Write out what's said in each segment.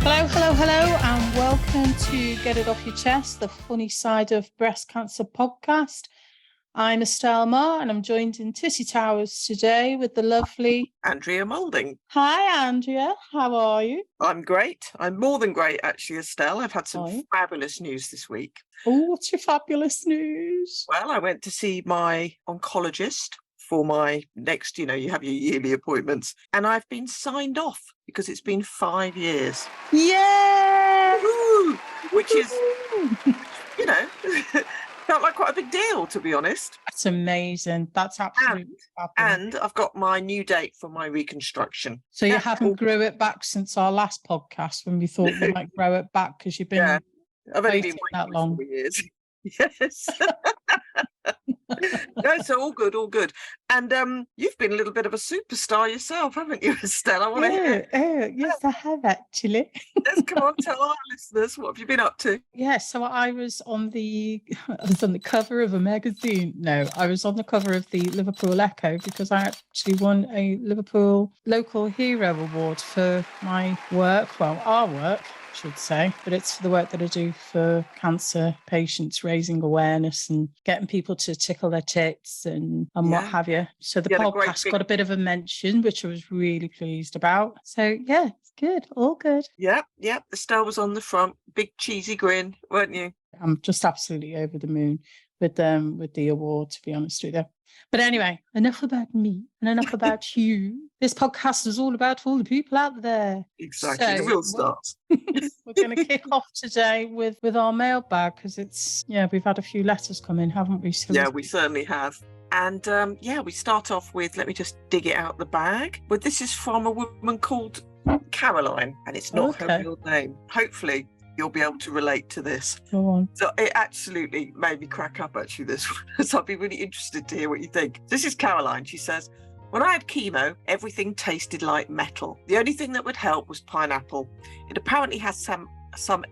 Hello, and welcome to Get It Off Your Chest, the funny side of breast cancer podcast. I'm Estelle Marr, and I'm joined in Tissy Towers today with the lovely Andrea Moulding. Hi, Andrea. How are you? I'm great. I'm more than great, actually, Estelle. I've had some fabulous news this week. Oh, what's your fabulous news? Well, I went to see my oncologist for my next, you have your yearly appointments, and I've been signed off because it's been 5 years. Yeah! Woo-hoo! Which is, felt like quite a big deal, to be honest. That's amazing. That's absolutely fabulous. And I've got my new date for my reconstruction. So you haven't grew it back since our last podcast when we thought you might grow it back because you've been I've only been that waiting long. for 4 years. Yes. No, so all good. And you've been a little bit of a superstar yourself, haven't you, Estelle? I want to hear. Yes, I have actually. Yes, come on, tell our listeners, what have you been up to? Yes, so I was on the cover of a magazine. No, I was on the cover of the Liverpool Echo because I actually won a Liverpool Local Hero Award for my work, well, our work, I should say, but it's for the work that I do for cancer patients, raising awareness and getting people to tickle their tits and what have you. So the podcast got a bit of a mention, which I was really pleased about. So yeah, it's good, all good. Yeah, Estelle was on the front, big cheesy grin, weren't you? I'm just absolutely over the moon with the award, to be honest with you. But anyway, enough about me and enough about you. This podcast is all about all the people out there. Exactly, so, the real stars. We're going to kick off today with our mailbag because we've had a few letters come in, haven't we? So we certainly have. And we start off with, let me just dig it out the bag. But this is from a woman called Caroline, and it's not her real name. Hopefully you'll be able to relate to this. Go on. So it absolutely made me crack up, actually, this one. So I'd be really interested to hear what you think. This is Caroline. She says, when I had chemo, everything tasted like metal. The only thing that would help was pineapple. It apparently has some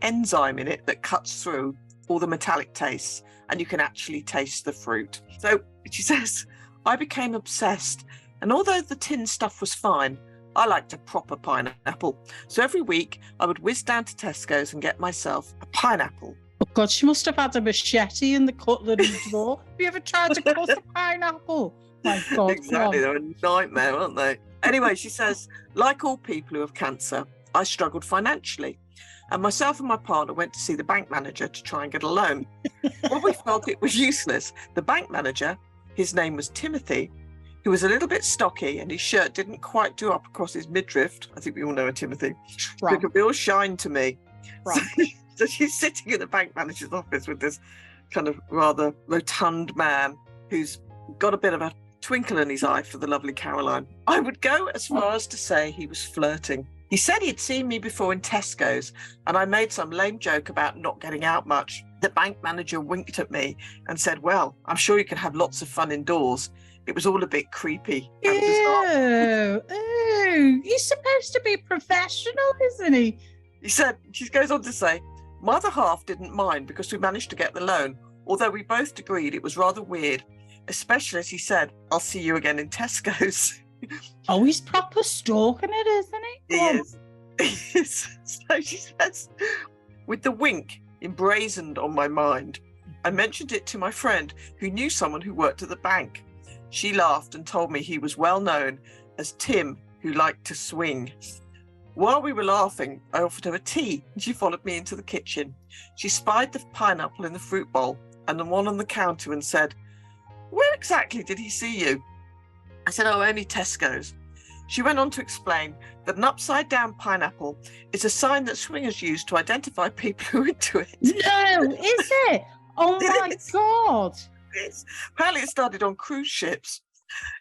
enzyme in it that cuts through all the metallic tastes, and you can actually taste the fruit. So she says, I became obsessed. And although the tin stuff was fine, I liked a proper pineapple. So every week I would whiz down to Tesco's and get myself a pineapple. Oh God, she must have had a machete in the cutlery drawer. Have you ever tried to cut a pineapple? My God. Exactly, they're a nightmare, aren't they? Anyway, she says, like all people who have cancer, I struggled financially. And myself and my partner went to see the bank manager to try and get a loan. Well, we felt it was useless. The bank manager, his name was Timothy, who was a little bit stocky and his shirt didn't quite do up across his midriff. I think we all know a Timothy. Took a real shine to me. So she's sitting in the bank manager's office with this kind of rather rotund man who's got a bit of a twinkle in his eye for the lovely Caroline. I would go as far as to say he was flirting. He said he'd seen me before in Tesco's and I made some lame joke about not getting out much. The bank manager winked at me and said, well, I'm sure you can have lots of fun indoors. It was all a bit creepy. Ew, he's supposed to be professional, isn't he? She goes on to say, my other half didn't mind because we managed to get the loan, although we both agreed it was rather weird, especially as he said, I'll see you again in Tesco's. Oh, he's proper stalking it, isn't he? He is. So she says, with the wink emblazoned on my mind, I mentioned it to my friend who knew someone who worked at the bank. She laughed and told me he was well known as Tim, who liked to swing. While we were laughing, I offered her a tea and she followed me into the kitchen. She spied the pineapple in the fruit bowl and the one on the counter and said, where exactly did he see you? I said, oh, only Tesco's. She went on to explain that an upside-down pineapple is a sign that swingers use to identify people who are into it. No, is it? Oh, my God. Yes. Apparently it started on cruise ships.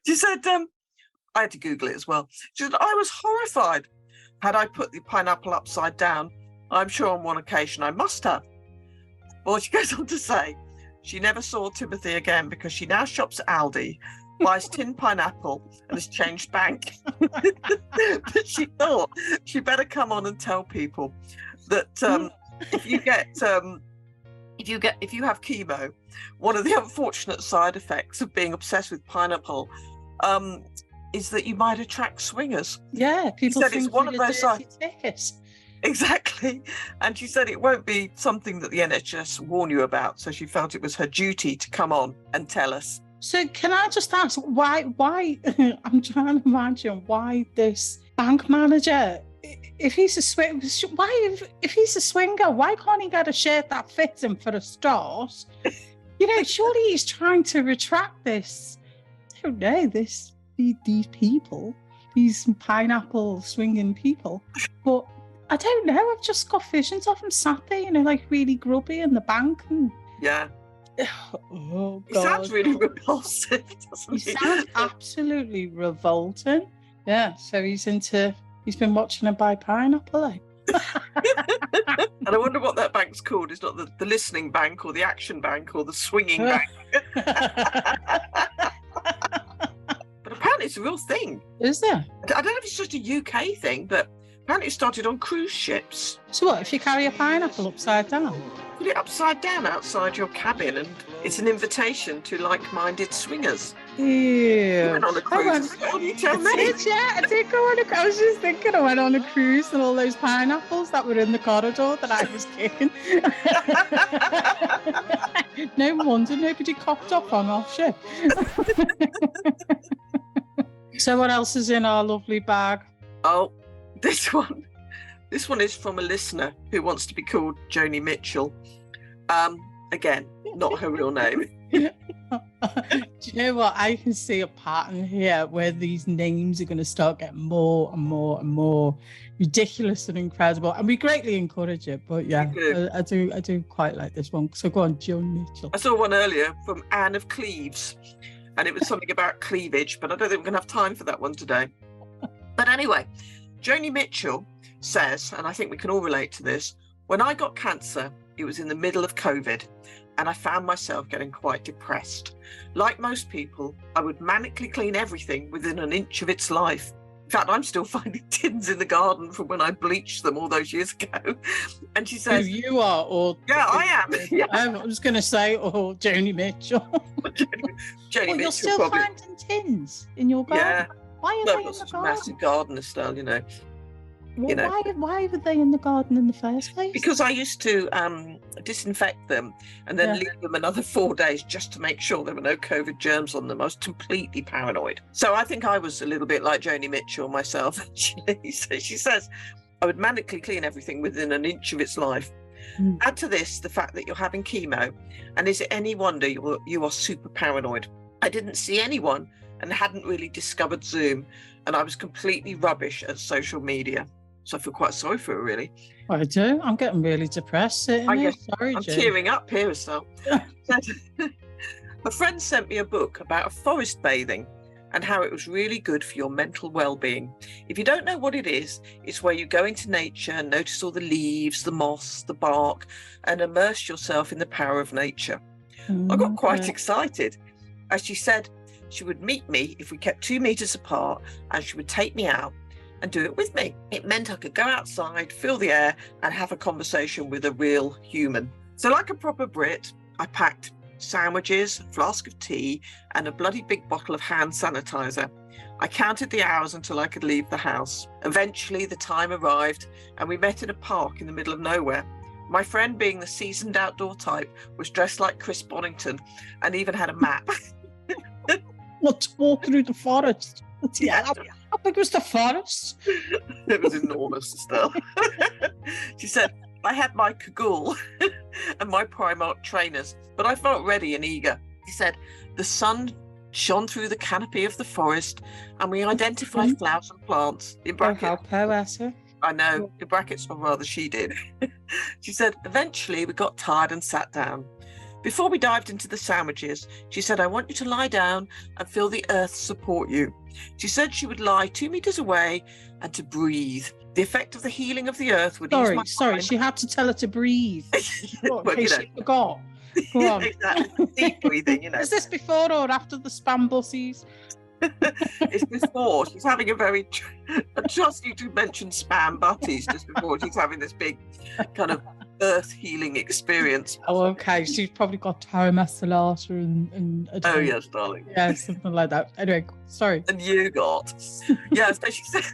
She said, I had to Google it as well. She said, I was horrified. Had I put the pineapple upside down, I'm sure on one occasion I must have. Well, she goes on to say, she never saw Timothy again because she now shops at Aldi, buys tin pineapple and has changed bank. But she thought she better come on and tell people that if you have chemo, one of the unfortunate side effects of being obsessed with pineapple is that you might attract swingers. Yeah, people said think it's one of those tickets. Exactly. And she said it won't be something that the NHS warn you about. So she felt it was her duty to come on and tell us. So can I just ask why I'm trying to imagine why this bank manager, if he's a if he's a swinger, why can't he get a shirt that fits him for a start? Surely he's trying to retract this. I don't know, these people, these pineapple swinging people. But I don't know, I've just got visions of him sat there, like really grubby in the bank. And yeah. Oh, God. He sounds really repulsive, doesn't he? He sounds absolutely revolting. Yeah, so he's been watching him buy pineapple, eh? And I wonder what that bank's called. It's not the listening bank or the action bank or the swinging bank. But apparently it's a real thing. Is there? I don't know if it's just a UK thing, but apparently it started on cruise ships. So what, if you carry a pineapple upside down? Put it upside down outside your cabin, and it's an invitation to like-minded swingers. Ew. You went on a cruise. You tell me. I did go on a cruise. I was just thinking I went on a cruise and all those pineapples that were in the corridor that I was kicking. No wonder nobody copped up on our ship. So what else is in our lovely bag? Oh, this one is from a listener who wants to be called Joni Mitchell. Again, not her real name. Do you know what? I can see a pattern here where these names are going to start getting more and more and more ridiculous and incredible, and we greatly encourage it. But yeah, I do quite like this one. So go on, Joni Mitchell. I saw one earlier from Anne of Cleves, and it was something about cleavage, but I don't think we're going to have time for that one today. But anyway, Joni Mitchell says, and I think we can all relate to this, when I got cancer, it was in the middle of COVID, and I found myself getting quite depressed. Like most people, I would manically clean everything within an inch of its life. In fact, I'm still finding tins in the garden from when I bleached them all those years ago. And she says... Who you are, or... Yeah, I am. Yeah. I was going to say, or Joni Mitchell. Joni Mitchell, you're still probably. finding tins in your garden? Yeah. Why are they in the such a garden? massive gardener style, Why were they in the garden in the first place? Because I used to disinfect them and then leave them another 4 days just to make sure there were no COVID germs on them. I was completely paranoid. So I think I was a little bit like Joni Mitchell myself, actually. So she says, I would manically clean everything within an inch of its life. Add to this the fact that you're having chemo, and is it any wonder you are super paranoid? I didn't see anyone and hadn't really discovered Zoom, and I was completely rubbish at social media. So I feel quite sorry for her, really. I do. I'm getting really depressed sitting here. Sorry, I'm Jane. tearing up here, so. A friend sent me a book about forest bathing and how it was really good for your mental well-being. If you don't know what it is, it's where you go into nature and notice all the leaves, the moss, the bark, and immerse yourself in the power of nature. I got quite excited. As she said, she would meet me if we kept 2 meters apart, and she would take me out and do it with me. It meant I could go outside, feel the air, and have a conversation with a real human. So like a proper Brit, I packed sandwiches, a flask of tea, and a bloody big bottle of hand sanitizer. I counted the hours until I could leave the house. Eventually, the time arrived, and we met in a park in the middle of nowhere. My friend, being the seasoned outdoor type, was dressed like Chris Bonington and even had a map. Let's walk through the forest. Yeah. How big was the forest? It was enormous still. She said, I had my cagoule and my Primark trainers, but I felt ready and eager. She said, the sun shone through the canopy of the forest and we identified flowers and plants. In brackets, how poetic. I know, in brackets, or rather she did. She said, eventually we got tired and sat down. Before we dived into the sandwiches, she said, I want you to lie down and feel the earth support you. She said she would lie 2 meters away and to breathe. The effect of the healing of the earth would ease my Sorry, mind. she had to tell her to breathe. Well, in case she forgot. Go on. Exactly. Deep breathing, Is this before or after the spam bussies? It's before. She's having a very... I trust you to mention spam butties just before. She's having this big kind of earth healing experience. Oh, okay. She's probably got Tara Masalata and I don't Oh know. yes, darling. Yeah, something like that. Anyway, sorry. And you got. Yeah, so she said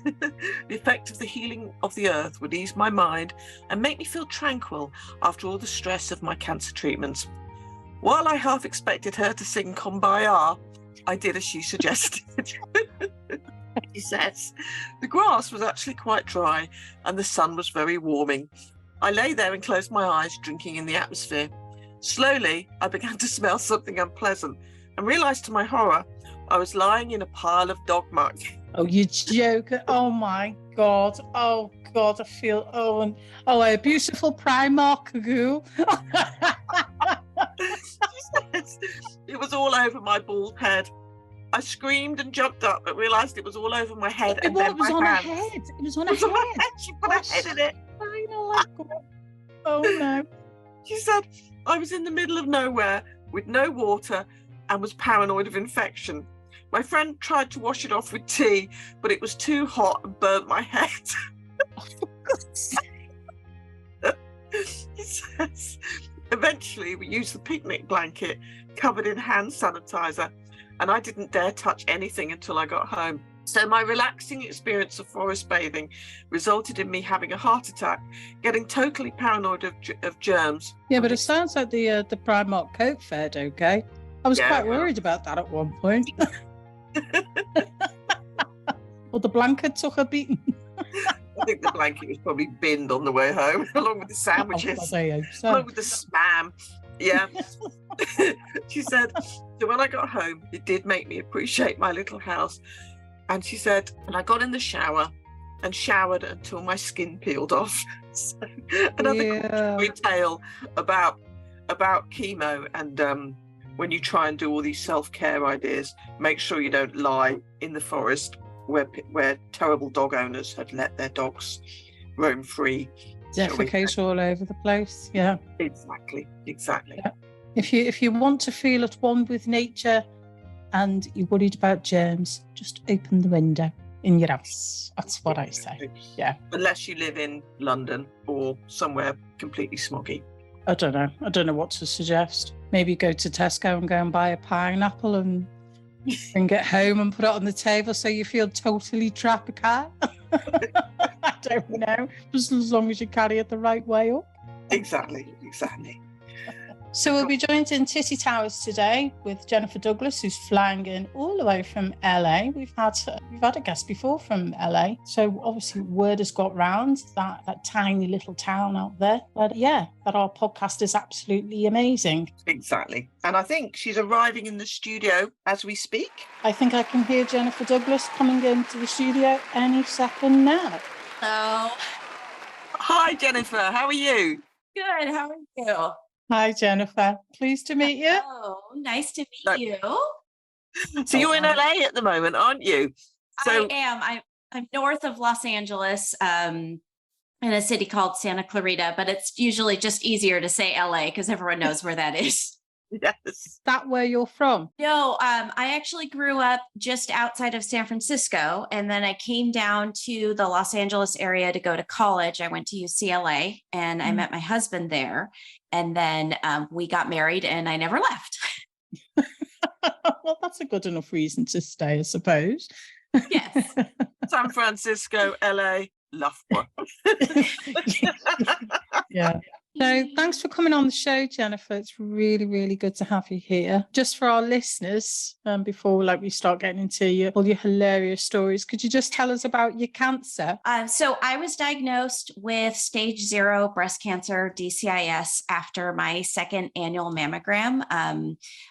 the effect of the healing of the earth would ease my mind and make me feel tranquil after all the stress of my cancer treatments. While I half expected her to sing Kumbaya, I did as she suggested. She says, the grass was actually quite dry and the sun was very warming. I lay there and closed my eyes, drinking in the atmosphere. Slowly, I began to smell something unpleasant and realised to my horror, I was lying in a pile of dog muck. Oh, you joker. Oh my God. Oh God, I feel a beautiful Primark goo. She says, it was all over my bald head. I screamed and jumped up, but realised it was all over my head and then my on her hands. head. It was on It was her on my head. head. She put her head in it. Oh no. She said, I was in the middle of nowhere with no water and was paranoid of infection. My friend tried to wash it off with tea, but it was too hot and burnt my head. Oh, for God's sake. He says, eventually we used the picnic blanket covered in hand sanitizer, and I didn't dare touch anything until I got home. So my relaxing experience of forest bathing resulted in me having a heart attack, getting totally paranoid of germs. Yeah, but it sounds like the Primark coat fared okay. I was quite worried about that at one point. Well, the blanket took a beating. I think the blanket was probably binned on the way home, along with the sandwiches, along with the spam. Yeah. She said, so when I got home, it did make me appreciate my little house. And she said, and I got in the shower and showered until my skin peeled off. So, another cautionary tale about chemo and when you try and do all these self-care ideas, make sure you don't lie in the forest where terrible dog owners had let their dogs roam free. Defecate all over the place. Yeah. Exactly. Yeah. If you want to feel at one with nature and you're worried about germs, just open the window in your house. That's what I say. Yeah. Unless you live in London or somewhere completely smoggy. I don't know what to suggest. Maybe go to Tesco and go and buy a pineapple and bring it home and put it on the table so you feel totally tropical. I don't know. Just as long as you carry it the right way up. Exactly. So we'll be joined in Titty Towers today with Jennifer Douglas, who's flying in all the way from LA. We've had a guest before from LA, so obviously word has got round that tiny little town out there. But yeah, that our podcast is absolutely amazing. Exactly, and I think she's arriving in the studio as we speak. I think I can hear Jennifer Douglas coming into the studio any second now. Hello. Hi, Jennifer. How are you? Good. How are you? Hi, Jennifer. Pleased to meet you. Oh, nice to meet you. So you're in LA at the moment, aren't you? So I am. I'm north of Los Angeles, in a city called Santa Clarita, but it's usually just easier to say LA because everyone knows where that is. yes. Is that where you're from? No, I actually grew up just outside of San Francisco, and then I came down to the Los Angeles area to go to college. I went to UCLA, and I met my husband there, and then we got married, and I never left. Well, that's a good enough reason to stay, I suppose. Yes. San Francisco, LA, Loughborough. Yeah. So thanks for coming on the show, Jennifer. It's really, really good to have you here. Just for our listeners, before we start getting into all your hilarious stories, could you just tell us about your cancer? So I was diagnosed with stage 0 breast cancer, DCIS, after my second annual mammogram.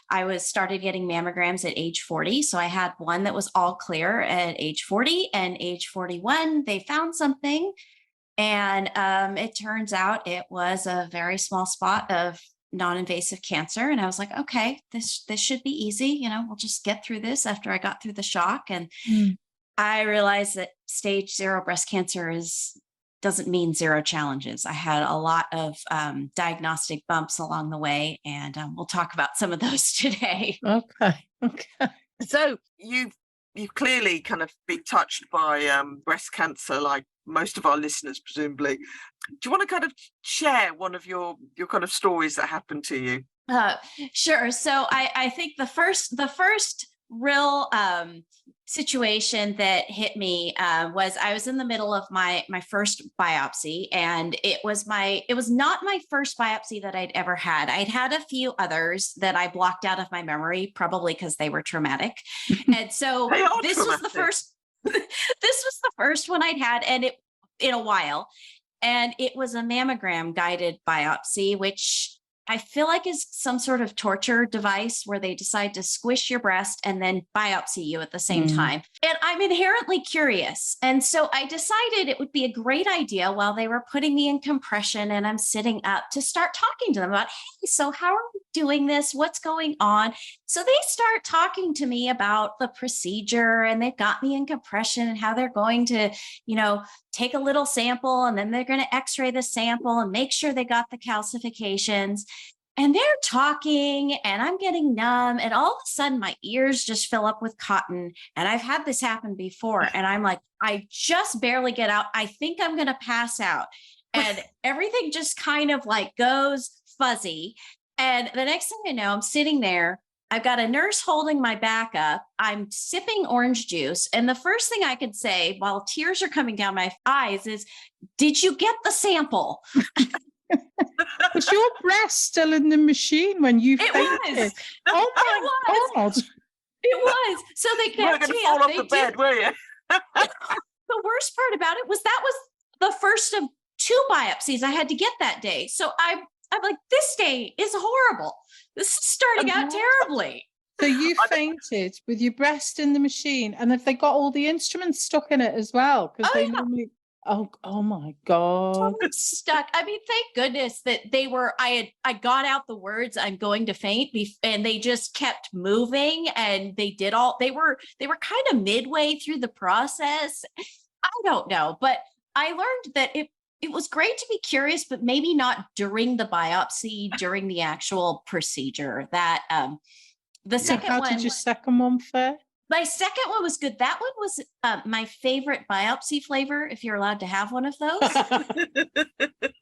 I started getting mammograms at age 40. So I had one that was all clear at age 40, and age 41, they found something. And it turns out it was a very small spot of non-invasive cancer. And I was like, okay, this should be easy. We'll just get through this after I got through the shock. And I realized that stage 0 breast cancer doesn't mean 0 challenges. I had a lot of diagnostic bumps along the way, and we'll talk about some of those today. Okay. So you've clearly kind of been touched by breast cancer like most of our listeners, presumably. Do you want to kind of share one of your kind of stories that happened to you? Sure. So I think the first real situation that hit me was I was in the middle of my first biopsy, and it was not my first biopsy that I'd ever had. I'd had a few others that I blocked out of my memory, probably because they were traumatic. And so this was the first. This was the first one I'd had, and it in a while, and it was a mammogram guided biopsy, which I feel like is some sort of torture device where they decide to squish your breast and then biopsy you at the same time. And I'm inherently curious. And so I decided it would be a great idea while they were putting me in compression and I'm sitting up to start talking to them about, hey, so how are we doing this? What's going on? So they start talking to me about the procedure, and they've got me in compression and how they're going to, take a little sample, and then they're going to x-ray the sample and make sure they got the calcifications. And they're talking and I'm getting numb, and all of a sudden my ears just fill up with cotton. And I've had this happen before, and I'm like, I just barely get out. I think I'm going to pass out. And everything just kind of like goes fuzzy. And the next thing I know, I'm sitting there. I've got a nurse holding my back up. I'm sipping orange juice. And the first thing I could say while tears are coming down my eyes is, did you get the sample? Was your breast still in the machine when you fainted? Was. Oh my God. It was. So they kept You weren't going to fall off the bed, were you? The worst part about it was that was the first of 2 biopsies I had to get that day. So I'm like, this day is horrible. This is starting out terribly. So you fainted with your breast in the machine, and if they got all the instruments stuck in it as well, because normally. Oh my God. Totally stuck. I mean, thank goodness that they were, I got out the words, I'm going to faint, and they just kept moving, and they were kind of midway through the process. I don't know, but I learned that it was great to be curious, but maybe not during the biopsy, during the actual procedure. That the second one. How did your second one fare? My second one was good. That one was my favorite biopsy flavor, if you're allowed to have one of those.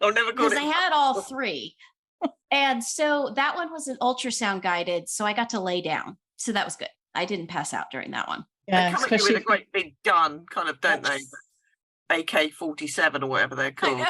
I'll never go. Because I had all 3. And so that one was an ultrasound guided. So I got to lay down. So that was good. I didn't pass out during that one. Yeah, they come at you with a great big gun, kind of, don't they? AK-47 or whatever they're called.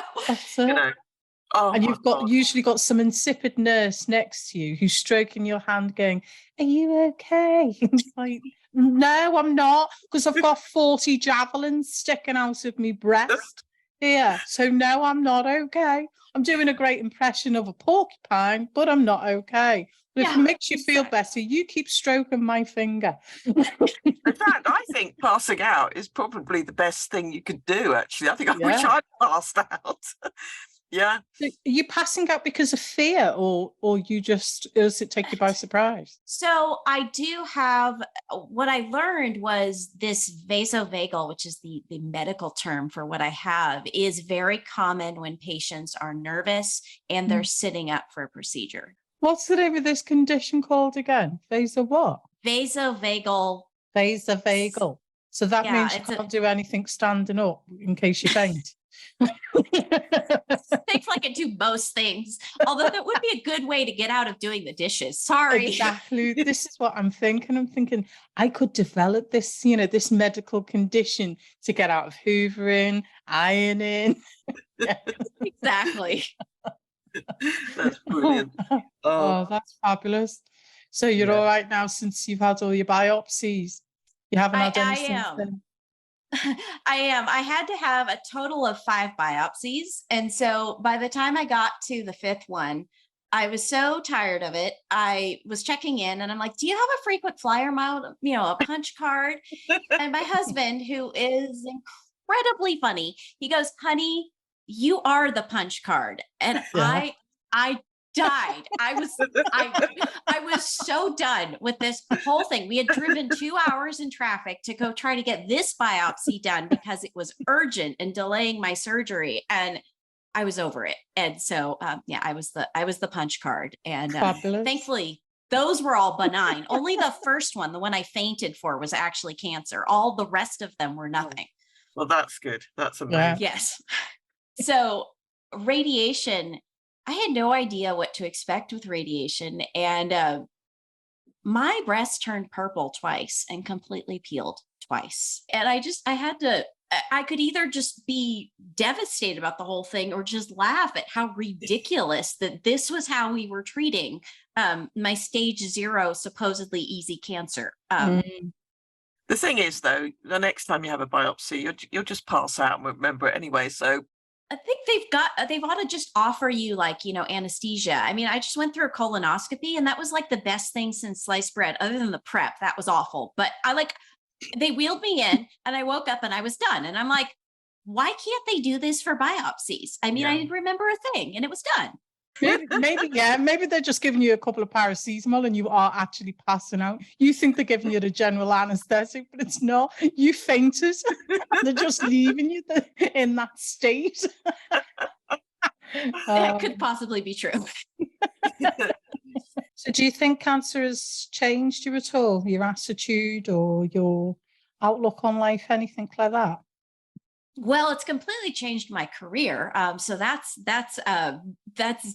Oh, and you've usually got some insipid nurse next to you who's stroking your hand going, are you okay? It's like, no, I'm not, because I've got 40 javelins sticking out of my breast. Yeah, so no, I'm not okay. I'm doing a great impression of a porcupine, but I'm not okay. But if it makes you feel better, you keep stroking my finger. In fact, I think passing out is probably the best thing you could do, actually. I think I wish I'd passed out. Yeah. So are you passing out because of fear, or does it take you by surprise? So I do have, what I learned was this vasovagal, which is the medical term for what I have, is very common when patients are nervous and they're sitting up for a procedure. What's the name of this condition called again? Vasovagal. Vasovagal. So that means you can't do anything standing up in case you faint. Thankfully, I can do most things. Although that would be a good way to get out of doing the dishes. Sorry. Exactly. This is what I'm thinking. I'm thinking I could develop this, this medical condition to get out of hoovering, ironing. Exactly. That's brilliant. Oh, that's fabulous. So you're all right now since you've had all your biopsies? You haven't had any since then? I am. I had to have a total of 5 biopsies. And so by the time I got to the 5th one, I was so tired of it. I was checking in and I'm like, do you have a frequent flyer mile, a punch card? And my husband, who is incredibly funny, he goes, honey, you are the punch card. And I died. I was so done with this whole thing. We had driven 2 hours in traffic to go try to get this biopsy done because it was urgent and delaying my surgery, and I was over it. And so I was the punch card, and thankfully those were all benign. Only the first one, the one I fainted for, was actually cancer. All the rest of them were nothing. Well, that's good. That's Yeah. amazing. Yes. So radiation, I had no idea what to expect with radiation. And my breast turned purple twice and completely peeled twice. And I had to, I could either just be devastated about the whole thing or just laugh at how ridiculous that this was how we were treating my stage 0 supposedly easy cancer. Mm. The thing is, though, the next time you have a biopsy, you'll just pass out and won't remember it anyway. So I think they've ought to just offer you like, anesthesia. I mean, I just went through a colonoscopy and that was like the best thing since sliced bread, other than the prep. That was awful. But they wheeled me in and I woke up and I was done. And I'm like, why can't they do this for biopsies? I mean, I Yeah. didn't remember a thing and it was done. Maybe they're just giving you a couple of paracetamol and you are actually passing out. You think they're giving you the general anesthetic, but it's not. You fainted. They're just leaving you in that state. That could possibly be true. So do you think cancer has changed you at all? Your attitude or your outlook on life, anything like that? Well, it's completely changed my career. So that's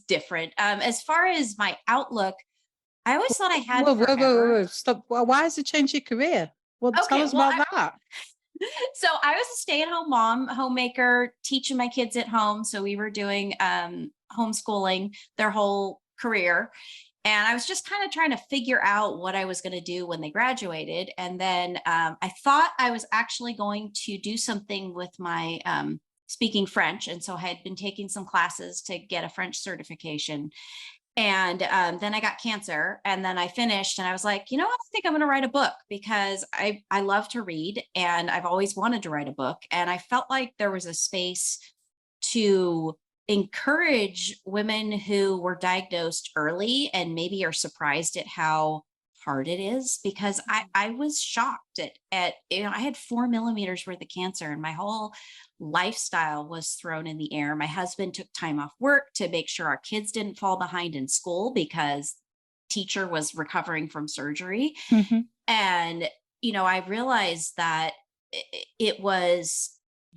different. As far as my outlook, I always thought I had forever. Stop. Well, why has it changed your career? Well, tell Okay, us well, about that. So I was a stay-at-home mom, homemaker, teaching my kids at home. So we were doing homeschooling their whole career. And I was just kind of trying to figure out what I was going to do when they graduated. And then I thought I was actually going to do something with my speaking French. And so I had been taking some classes to get a French certification. And then I got cancer and then I finished and I was like, you know what, I think I'm going to write a book because I love to read and I've always wanted to write a book. And I felt like there was a space to encourage women who were diagnosed early and maybe are surprised at how hard it is, because I was shocked at I had 4 millimeters worth of cancer and my whole lifestyle was thrown in the air. My husband took time off work to make sure our kids didn't fall behind in school because teacher was recovering from surgery. Mm-hmm. And I realized that it was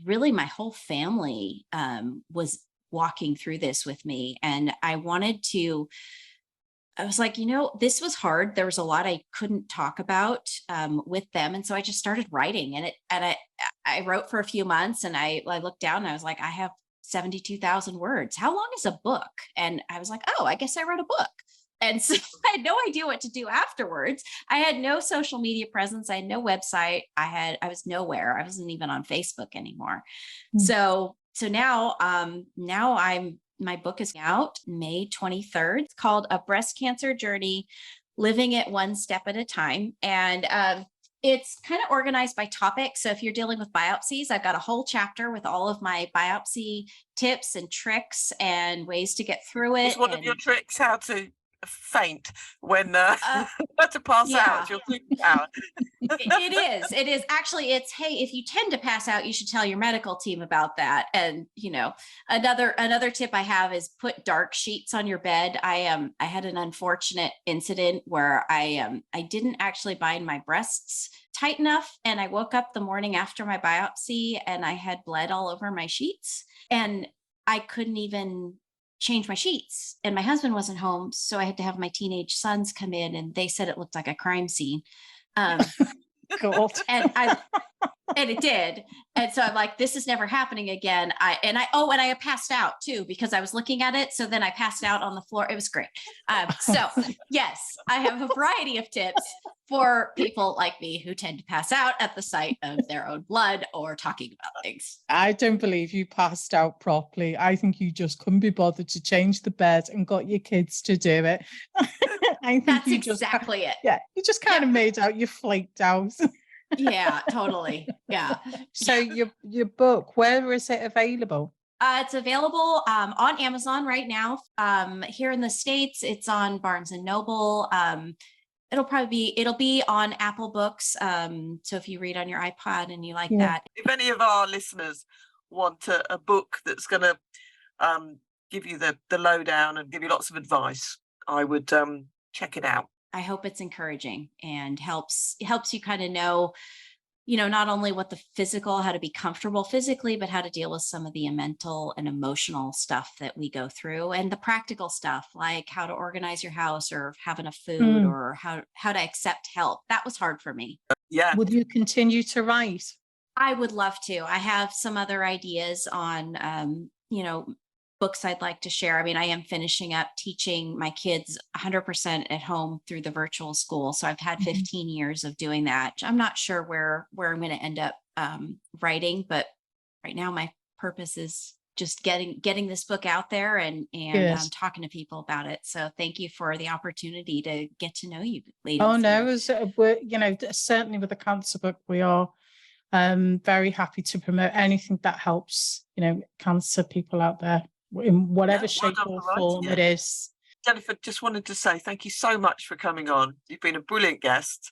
really my whole family was walking through this with me. And I was like, this was hard. There was a lot I couldn't talk about with them. And so I just started writing and I wrote for a few months and I looked down and I was like, I have 72,000 words. How long is a book? And I was like, oh, I guess I wrote a book. And so I had no idea what to do afterwards. I had no social media presence. I had no website. I was nowhere. I wasn't even on Facebook anymore. Mm. So now my book is out May 23rd. It's called A Breast Cancer Journey, Living It One Step at a Time. And it's kind of organized by topic. So if you're dealing with biopsies, I've got a whole chapter with all of my biopsy tips and tricks and ways to get through it. Is one of your tricks how to faint when to pass out? It's your superpower. It is actually, hey, if you tend to pass out, you should tell your medical team about that. And another tip I have is put dark sheets on your bed. I had an unfortunate incident where I didn't actually bind my breasts tight enough, and I woke up the morning after my biopsy and I had blood all over my sheets and I couldn't even change my sheets, and my husband wasn't home, so I had to have my teenage sons come in and they said it looked like a crime scene. God. And it did. And so I'm like, this is never happening again. I had passed out too, because I was looking at it. So then I passed out on the floor. It was great. So yes, I have a variety of tips for people like me who tend to pass out at the sight of their own blood or talking about things. I don't believe you passed out properly. I think you just couldn't be bothered to change the bed and got your kids to do it. I think That's you exactly it. Yeah, you just kind of made out you flaked out. Yeah, totally. Yeah. So your book, where is it available? It's available on Amazon right now. Here in the States, it's on Barnes and Noble. It'll be on Apple Books. So if you read on your iPod and you like that. If any of our listeners want a book that's going to give you the lowdown and give you lots of advice, I would check it out. I hope it's encouraging and helps you kind of know not only what the physical, how to be comfortable physically, but how to deal with some of the mental and emotional stuff that we go through, and the practical stuff like how to organize your house or have enough food or how to accept help. That was hard for me. Yeah. Would you continue to write? I would love to. I have some other ideas on, books I'd like to share. I mean, I am finishing up teaching my kids 100% at home through the virtual school. So I've had 15 years of doing that. I'm not sure where I'm going to end up writing, but right now my purpose is just getting this book out there and talking to people about it. So thank you for the opportunity to get to know you, ladies. Oh no, certainly with the cancer book, we are very happy to promote anything that helps, cancer people out there in whatever shape or form it is. Jennifer, just wanted to say thank you so much for coming on. You've been a brilliant guest.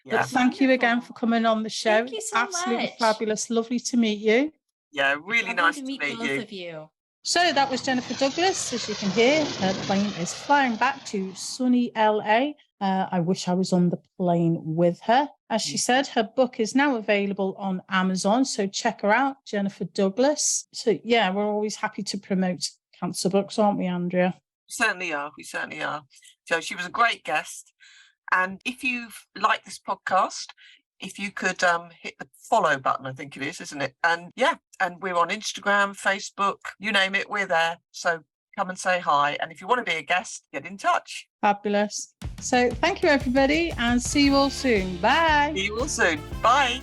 But thank you again for coming on the show. Thank you so Absolutely much. Fabulous. Lovely to meet you. Yeah, really nice to meet meet both of you. So that was Jennifer Douglas. As you can hear, her plane is flying back to sunny LA. I wish I was on the plane with her. As she said, her book is now available on Amazon, so check her out, Jennifer Douglas. So yeah, we're always happy to promote cancer books, aren't we, Andrea? We certainly are. So she was a great guest. And if you've liked this podcast, if you could hit the follow button, I think it is, isn't it? And and we're on Instagram, Facebook, you name it, we're there. So come and say hi. And if you want to be a guest, get in touch. Fabulous. So thank you, everybody, and see you all soon. Bye. See you all soon. Bye.